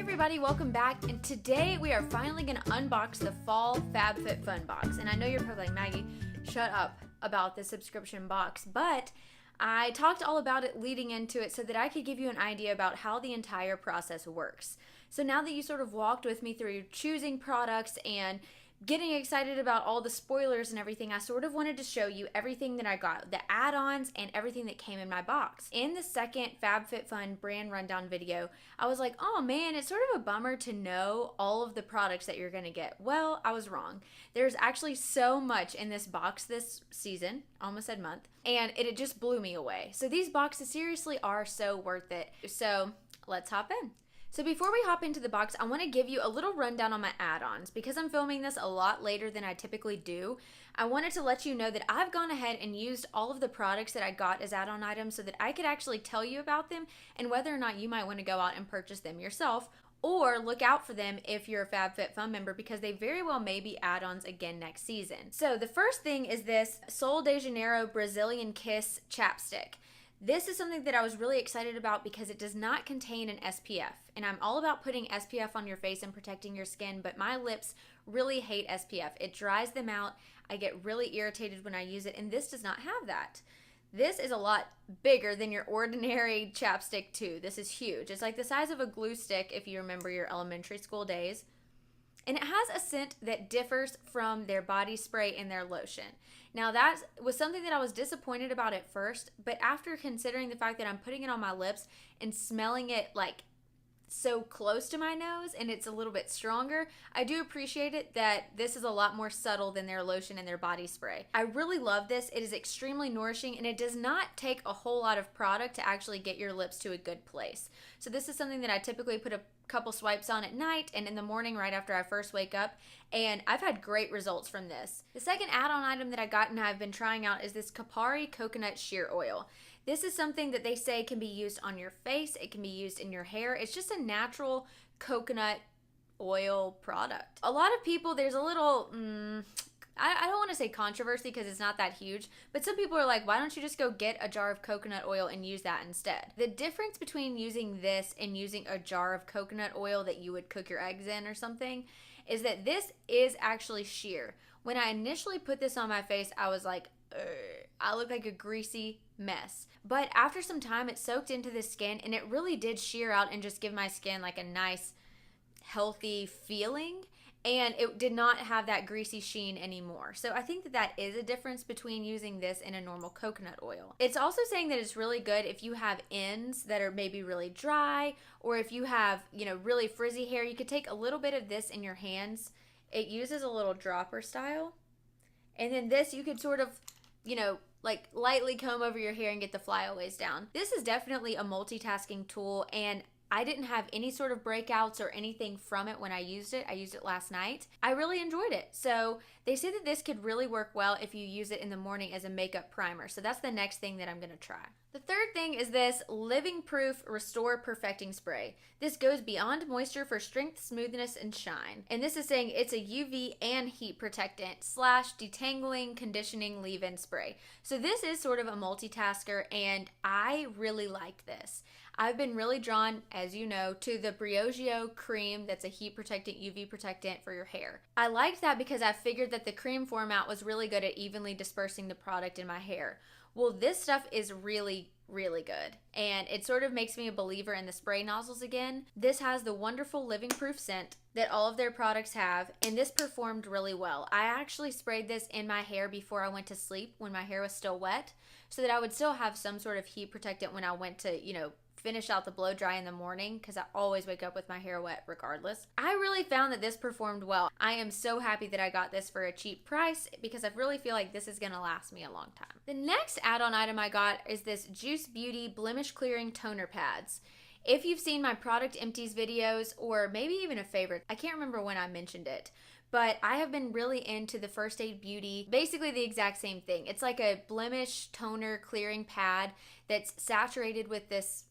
everybody, welcome back, and today we are finally going to unbox the Fall FabFitFun box. And I know you're probably like, Maggie, shut up about the subscription box, but I talked all about it leading into it so that I could give you an idea about how the entire process works. So now that you sort of walked with me through choosing products and getting excited about all the spoilers and everything, I sort of wanted to show you everything that I got, the add-ons and everything that came in my box. In the second FabFitFun brand rundown video, I was like, oh man, it's sort of a bummer to know all of the products that you're gonna get. Well, I was wrong. There's actually so much in this box this season, almost said month, and it just blew me away. So these boxes seriously are so worth it. So let's hop in. So before we hop into the box, I want to give you a little rundown on my add-ons. Because I'm filming this a lot later than I typically do, I wanted to let you know that I've gone ahead and used all of the products that I got as add-on items so that I could actually tell you about them and whether or not you might want to go out and purchase them yourself, or look out for them if you're a FabFitFun member, because they very well may be add-ons again next season. So the first thing is this Sol de Janeiro Brazilian Kiss chapstick. This is something that I was really excited about because it does not contain an SPF. And I'm all about putting SPF on your face and protecting your skin, but my lips really hate SPF. It dries them out. I get really irritated when I use it, and this does not have that. This is a lot bigger than your ordinary chapstick too. This is huge. It's like the size of a glue stick if you remember your elementary school days. And it has a scent that differs from their body spray and their lotion. Now that was something that I was disappointed about at first, but after considering the fact that I'm putting it on my lips and smelling it like so close to my nose and it's a little bit stronger, I do appreciate it that this is a lot more subtle than their lotion and their body spray. I really love this. It is extremely nourishing and it does not take a whole lot of product to actually get your lips to a good place. So this is something that I typically put a couple swipes on at night and in the morning right after I first wake up, and I've had great results from this. The second add-on item that I got and I've been trying out is this Kapari Coconut Sheer Oil. This is something that they say can be used on your face, it can be used in your hair. It's just a natural coconut oil product. A lot of people, there's a little, I don't want to say controversy because it's not that huge, but some people are like, why don't you just go get a jar of coconut oil and use that instead? The difference between using this and using a jar of coconut oil that you would cook your eggs in or something is that this is actually sheer. When I initially put this on my face, I was like, I look like a greasy mess. But after some time, it soaked into the skin and it really did sheer out and just give my skin like a nice, healthy feeling. And it did not have that greasy sheen anymore. So I think that that is a difference between using this and a normal coconut oil. It's also saying that it's really good if you have ends that are maybe really dry, or if you have, really frizzy hair. You could take a little bit of this in your hands. It uses a little dropper style. And then this, you could sort of, like lightly comb over your hair and get the flyaways down. This is definitely a multitasking tool, and I didn't have any sort of breakouts or anything from it when I used it. I used it last night. I really enjoyed it. So they say that this could really work well if you use it in the morning as a makeup primer. So that's the next thing that I'm gonna try. The third thing is this Living Proof Restore Perfecting Spray. This goes beyond moisture for strength, smoothness, and shine. And this is saying it's a UV and heat protectant / detangling, conditioning, leave-in spray. So this is sort of a multitasker, and I really liked this. I've been really drawn, as you know, to the Briogeo cream that's a heat protectant, UV protectant for your hair. I liked that because I figured that the cream format was really good at evenly dispersing the product in my hair. Well, this stuff is really, really good, and it sort of makes me a believer in the spray nozzles again. This has the wonderful Living Proof scent that all of their products have, and this performed really well. I actually sprayed this in my hair before I went to sleep when my hair was still wet, so that I would still have some sort of heat protectant when I went to, finish out the blow dry in the morning, because I always wake up with my hair wet regardless. I really found that this performed well. I am so happy that I got this for a cheap price because I really feel like this is going to last me a long time. The next add-on item I got is this Juice Beauty Blemish Clearing Toner Pads. If you've seen my product empties videos, or maybe even a favorite, I can't remember when I mentioned it, but I have been really into the First Aid Beauty, basically the exact same thing. It's like a blemish toner clearing pad that's saturated with this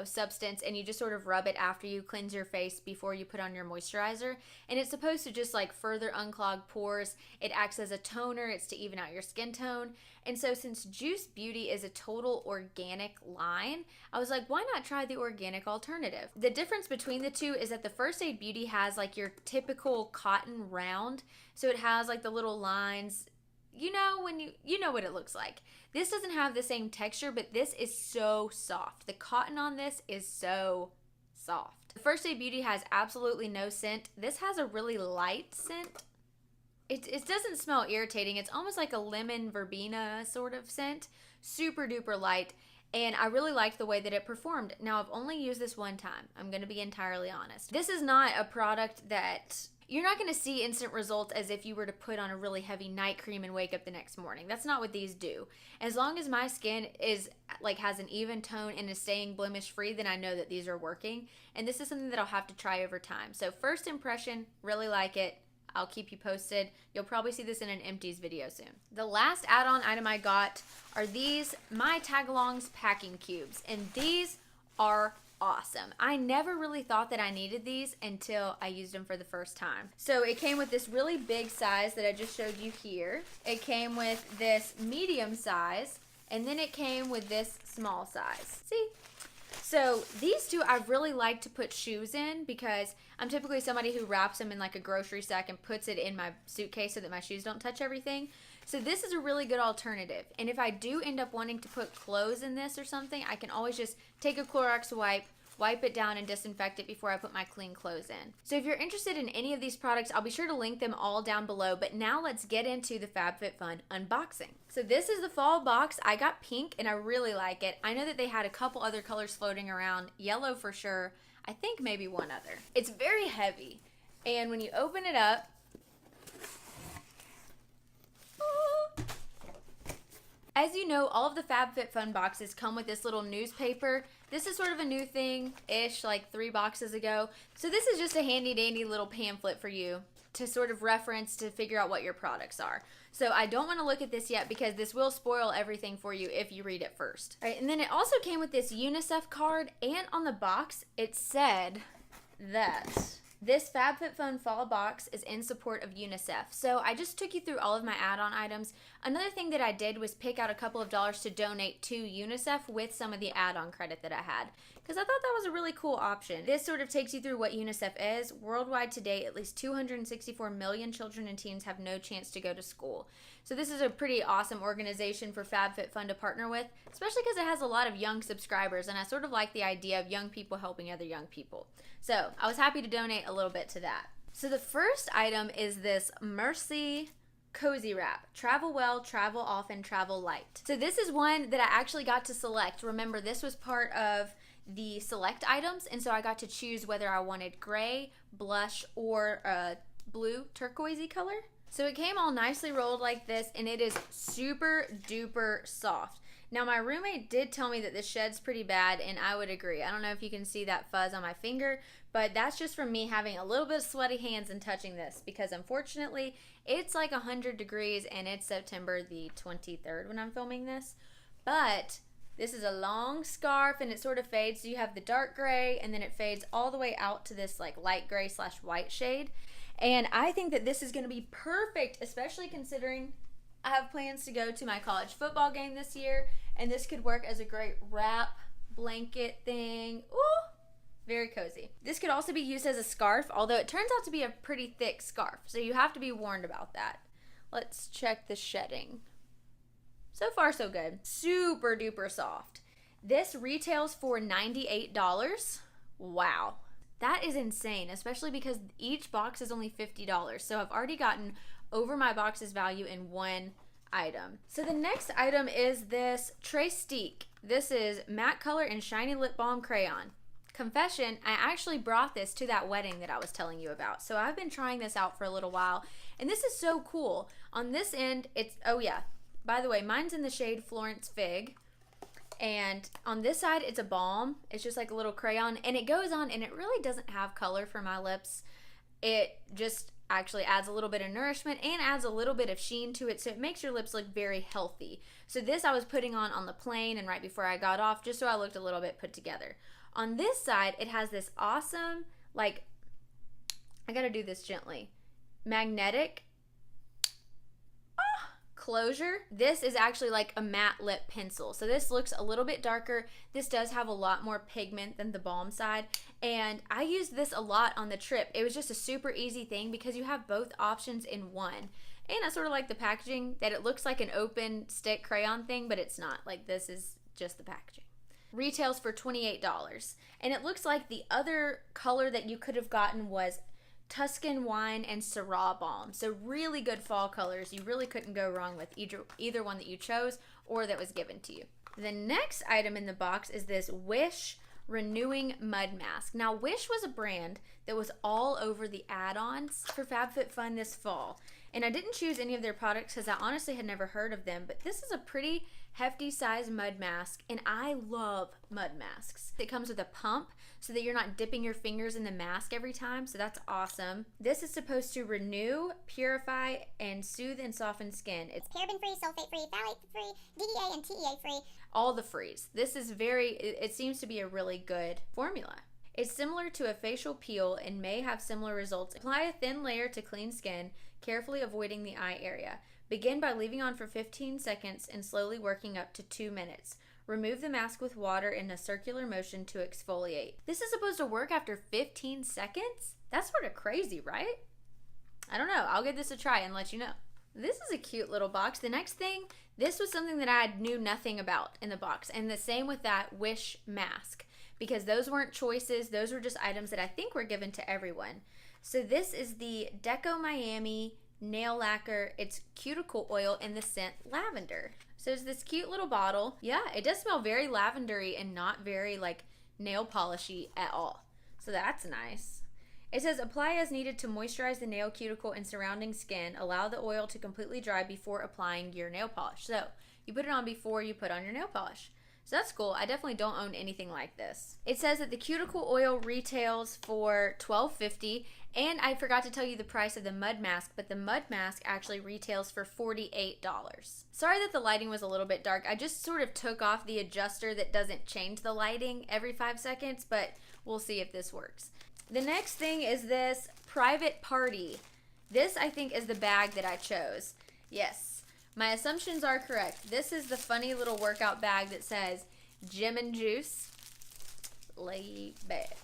substance, and you just sort of rub it after you cleanse your face before you put on your moisturizer. And it's supposed to just like further unclog pores. It acts as a toner. It's to even out your skin tone. And so since Juice Beauty is a total organic line, I was like, why not try the organic alternative? The difference between the two is that the First Aid Beauty has like your typical cotton round. So it has like the little lines, when you know what it looks like. This doesn't have the same texture, but this is so soft. The cotton on this is so soft. The First Aid Beauty has absolutely no scent. This has a really light scent. It doesn't smell irritating. It's almost like a lemon verbena sort of scent. Super duper light. And I really liked the way that it performed. Now, I've only used this one time. I'm going to be entirely honest. This is not a product that... You're not going to see instant results as if you were to put on a really heavy night cream and wake up the next morning. That's not what these do. As long as my skin has an even tone and is staying blemish free, then I know that these are working. And this is something that I'll have to try over time. So first impression, really like it. I'll keep you posted. You'll probably see this in an empties video soon. The last add-on item I got are these My Tagalongs packing cubes. And these are awesome. I never really thought that I needed these until I used them for the first time. So it came with this really big size that I just showed you here. It came with this medium size, and then it came with this small size. See? So these two I really like to put shoes in because I'm typically somebody who wraps them in like a grocery sack and puts it in my suitcase so that my shoes don't touch everything. So this is a really good alternative. And if I do end up wanting to put clothes in this or something, I can always just take a Clorox wipe it down and disinfect it before I put my clean clothes in. So if you're interested in any of these products, I'll be sure to link them all down below. But now let's get into the FabFitFun unboxing. So this is the fall box. I got pink and I really like it. I know that they had a couple other colors floating around. Yellow for sure. I think maybe one other. It's very heavy. And when you open it up, as you know, all of the FabFitFun boxes come with this little newspaper. This is sort of a new thing-ish, like 3 boxes ago. So this is just a handy-dandy little pamphlet for you to sort of reference to figure out what your products are. So I don't want to look at this yet because this will spoil everything for you if you read it first. All right, and then it also came with this UNICEF card, and on the box it said that this FabFitFun Fall box is in support of UNICEF. So I just took you through all of my add-on items. Another thing that I did was pick out a couple of dollars to donate to UNICEF with some of the add-on credit that I had, because I thought that was a really cool option. This sort of takes you through what UNICEF is. Worldwide today, at least 264 million children and teens have no chance to go to school. So this is a pretty awesome organization for FabFitFun to partner with, especially because it has a lot of young subscribers, and I sort of like the idea of young people helping other young people. So I was happy to donate a little bit to that. So the first item is this Mercy Cozy Wrap. Travel well, travel often, travel light. So this is one that I actually got to select. Remember, this was part of the select items, and so I got to choose whether I wanted gray, blush, or a blue turquoisey color. So it came all nicely rolled like this, and it is super duper soft. Now my roommate did tell me that this sheds pretty bad, and I would agree. I don't know if you can see that fuzz on my finger, but that's just from me having a little bit of sweaty hands and touching this, because unfortunately it's like 100 degrees and it's September the 23rd when I'm filming this. But this is a long scarf and it sort of fades. So you have the dark gray and then it fades all the way out to this like light gray / white shade. And I think that this is going to be perfect, especially considering I have plans to go to my college football game this year, and this could work as a great wrap blanket thing. Ooh, very cozy. This could also be used as a scarf, although it turns out to be a pretty thick scarf, so you have to be warned about that. Let's check the shedding. So far, so good. Super duper soft. This retails for $98. Wow. That is insane, especially because each box is only $50. So I've already gotten over my box's value in one item. So the next item is this Trestique. This is matte color and shiny lip balm crayon. Confession, I actually brought this to that wedding that I was telling you about. So I've been trying this out for a little while, and this is so cool. On this end, it's, oh yeah, by the way, mine's in the shade Florence Fig. And on this side, it's a balm. It's just like a little crayon, and it goes on, and it really doesn't have color for my lips. It just, actually adds a little bit of nourishment and adds a little bit of sheen to it, so it makes your lips look very healthy. So this I was putting on the plane and right before I got off, just so I looked a little bit put together. On this side, it has this awesome, like, I gotta do this gently, magnetic closure. This is actually like a matte lip pencil. So this looks a little bit darker. This does have a lot more pigment than the balm side. And I used this a lot on the trip. It was just a super easy thing because you have both options in one. And I sort of like the packaging, that it looks like an open stick crayon thing, but it's not. Like, this is just the packaging. Retails for $28. And it looks like the other color that you could have gotten was Tuscan wine and Syrah balm. So really good fall colors. You really couldn't go wrong with either one that you chose or that was given to you. The next item in the box is this Wish Renewing Mud Mask. Now, Wish was a brand that was all over the add-ons for FabFitFun this fall. And I didn't choose any of their products because I honestly had never heard of them, but this is a pretty hefty size mud mask, and I love mud masks. It comes with a pump so that you're not dipping your fingers in the mask every time, so that's awesome. This is supposed to renew, purify, and soothe and soften skin. It's paraben-free, sulfate-free, phthalate-free, DDA and TEA-free. All the frees. This is it seems to be a really good formula. It's similar to a facial peel and may have similar results. Apply a thin layer to clean skin, carefully avoiding the eye area. Begin by leaving on for 15 seconds and slowly working up to 2 minutes. Remove the mask with water in a circular motion to exfoliate. This is supposed to work after 15 seconds? That's sort of crazy, right? I don't know. I'll give this a try and let you know. This is a cute little box. The next thing, this was something that I knew nothing about in the box. And the same with that Wish mask, because those weren't choices. Those were just items that I think were given to everyone. So this is the Deco Miami nail lacquer. It's cuticle oil in the scent lavender. So it's this cute little bottle. Yeah, it does smell very lavendery and not very like nail polishy at all. So that's nice. It says apply as needed to moisturize the nail cuticle and surrounding skin. Allow the oil to completely dry before applying your nail polish. So you put it on before you put on your nail polish. So that's cool. I definitely don't own anything like this. It says that the cuticle oil retails for $12.50, and I forgot to tell you the price of the mud mask, but the mud mask actually retails for $48. Sorry that the lighting was a little bit dark. I just sort of took off the adjuster that doesn't change the lighting every 5 seconds, but we'll see if this works. The next thing is this Private Party. This, I think, is the bag that I chose. Yes. My assumptions are correct. This is the funny little workout bag that says Gym and Juice. Lay back.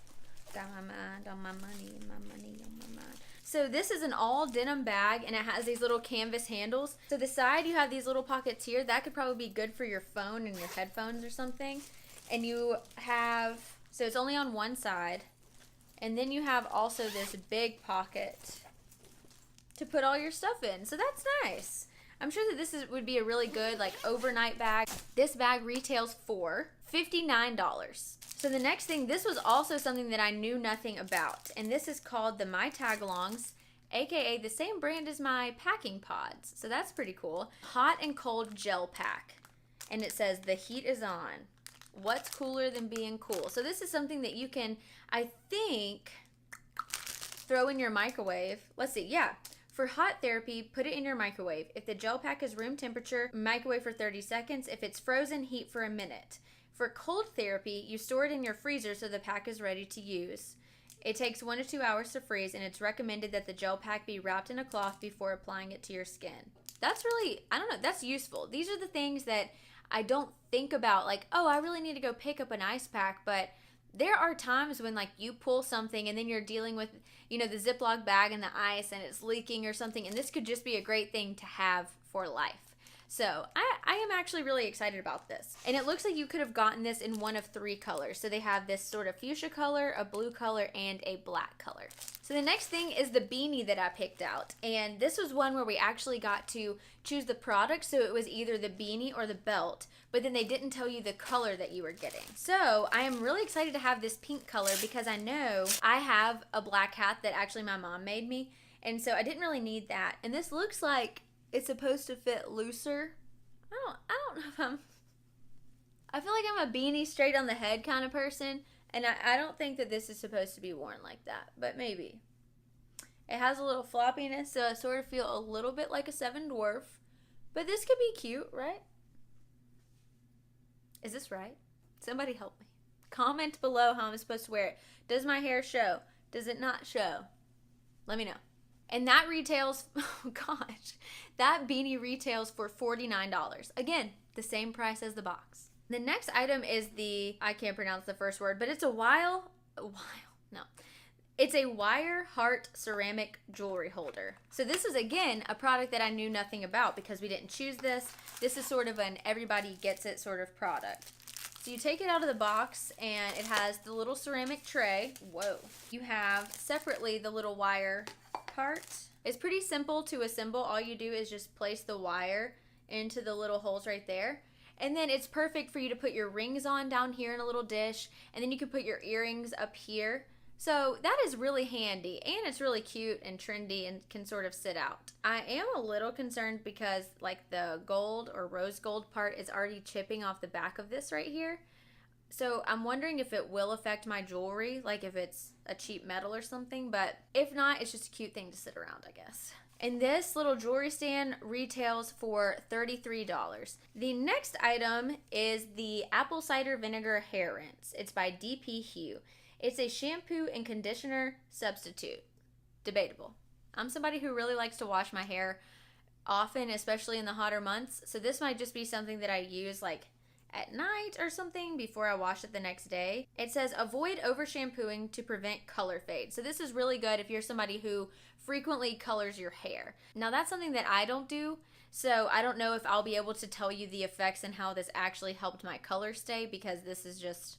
Got my mind on my money, my money on my mind. So this is an all denim bag, and it has these little canvas handles. So the side, you have these little pockets here. That could probably be good for your phone and your headphones or something. And you have, so it's only on one side. And then you have also this big pocket to put all your stuff in. So that's nice. I'm sure that this would be a really good like overnight bag. This bag retails for $59. So the next thing, this was also something that I knew nothing about. And this is called the My Tagalongs, aka the same brand as my packing pods. So that's pretty cool. Hot and cold gel pack. And it says the heat is on. What's cooler than being cool? So this is something that you can, I think, throw in your microwave. Let's see, yeah. For hot therapy, put it in your microwave. If the gel pack is room temperature, microwave for 30 seconds. If it's frozen, heat for a minute. For cold therapy, you store it in your freezer so the pack is ready to use. It takes 1 to 2 hours to freeze, and it's recommended that the gel pack be wrapped in a cloth before applying it to your skin. That's really, I don't know, that's useful. These are the things that I don't think about, like, oh, I really need to go pick up an ice pack, but there are times when like you pull something and then you're dealing with, you know, the Ziploc bag and the ice and it's leaking or something, and this could just be a great thing to have for life. So I am actually really excited about this. And it looks like you could have gotten this in one of 3 colors. So they have this sort of fuchsia color, a blue color, and a black color. So the next thing is the beanie that I picked out. And this was one where we actually got to choose the product. So it was either the beanie or the belt, but then they didn't tell you the color that you were getting. So I am really excited to have this pink color because I know I have a black hat that actually my mom made me. And so I didn't really need that. And this looks like it's supposed to fit looser. I don't know if I feel like I'm a beanie straight on the head kind of person, and I don't think that this is supposed to be worn like that, but maybe. It has a little floppiness, so I sort of feel a little bit like a 7 dwarf. But this could be cute, right? Is this right? Somebody help me. Comment below how I'm supposed to wear it. Does my hair show? Does it not show? Let me know. And that retails, oh gosh, that beanie retails for $49. Again, the same price as the box. The next item is I can't pronounce the first word, but it's it's a wire heart ceramic jewelry holder. So this is, again, a product that I knew nothing about because we didn't choose this. This is sort of an everybody gets it sort of product. So you take it out of the box and it has the little ceramic tray. Whoa. You have separately the little wire part. It's pretty simple to assemble. All you do is just place the wire into the little holes right there. And then it's perfect for you to put your rings on down here in a little dish. And then you can put your earrings up here. So that is really handy, and it's really cute and trendy and can sort of sit out. I am a little concerned because like the gold or rose gold part is already chipping off the back of this right here. So I'm wondering if it will affect my jewelry, like if it's a cheap metal or something, but if not, it's just a cute thing to sit around, I guess. And this little jewelry stand retails for $33. The next item is the apple cider vinegar hair rinse. It's by DP Hue. It's a shampoo and conditioner substitute. Debatable. I'm somebody who really likes to wash my hair often, especially in the hotter months. So this might just be something that I use like at night or something before I wash it the next day. It says avoid over shampooing to prevent color fade. So this is really good if you're somebody who frequently colors your hair. Now that's something that I don't do. So I don't know if I'll be able to tell you the effects and how this actually helped my color stay because this is just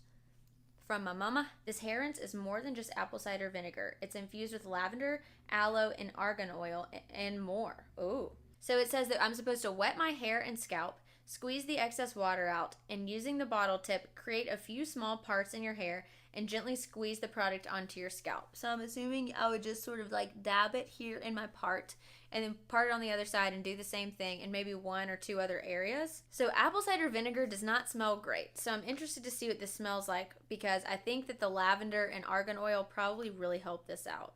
from my mama. This hair rinse is more than just apple cider vinegar. It's infused with lavender, aloe, and argan oil, and more. Ooh. So it says that I'm supposed to wet my hair and scalp, squeeze the excess water out, and using the bottle tip, create a few small parts in your hair and gently squeeze the product onto your scalp. So I'm assuming I would just sort of like dab it here in my part and then part it on the other side and do the same thing in maybe 1 or 2 other areas. So apple cider vinegar does not smell great. So I'm interested to see what this smells like because I think that the lavender and argan oil probably really help this out.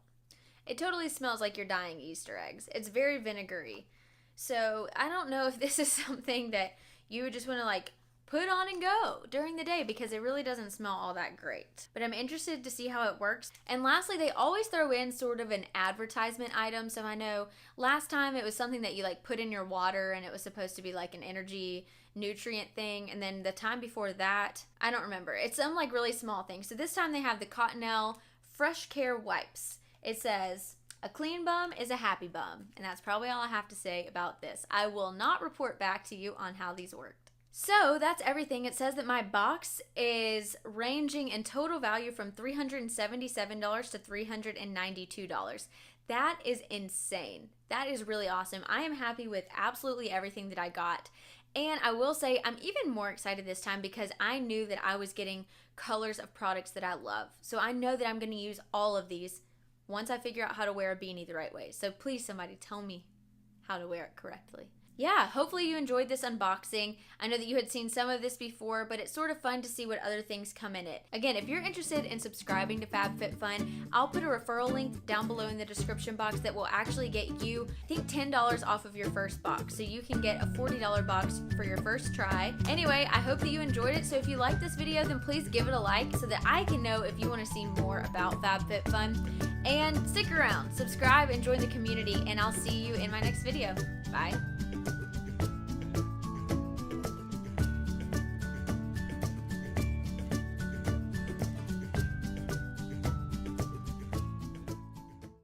It totally smells like you're dyeing Easter eggs. It's very vinegary. So I don't know if this is something that you would just want to like put on and go during the day because it really doesn't smell all that great. But I'm interested to see how it works. And lastly, they always throw in sort of an advertisement item. So I know last time it was something that you like put in your water and it was supposed to be like an energy nutrient thing. And then the time before that, I don't remember. It's some like really small thing. So this time they have the Cottonelle Fresh Care Wipes. It says, a clean bum is a happy bum. And that's probably all I have to say about this. I will not report back to you on how these worked. So that's everything. It says that my box is ranging in total value from $377 to $392. That is insane. That is really awesome. I am happy with absolutely everything that I got. And I will say I'm even more excited this time because I knew that I was getting colors of products that I love. So I know that I'm going to use all of these once I figure out how to wear a beanie the right way. So please somebody tell me how to wear it correctly. Yeah, hopefully you enjoyed this unboxing. I know that you had seen some of this before, but it's sort of fun to see what other things come in it. Again, if you're interested in subscribing to FabFitFun, I'll put a referral link down below in the description box that will actually get you, I think, $10 off of your first box. So you can get a $40 box for your first try. Anyway, I hope that you enjoyed it. So if you liked this video, then please give it a like so that I can know if you want to see more about FabFitFun. And stick around, subscribe, and join the community, and I'll see you in my next video. Bye.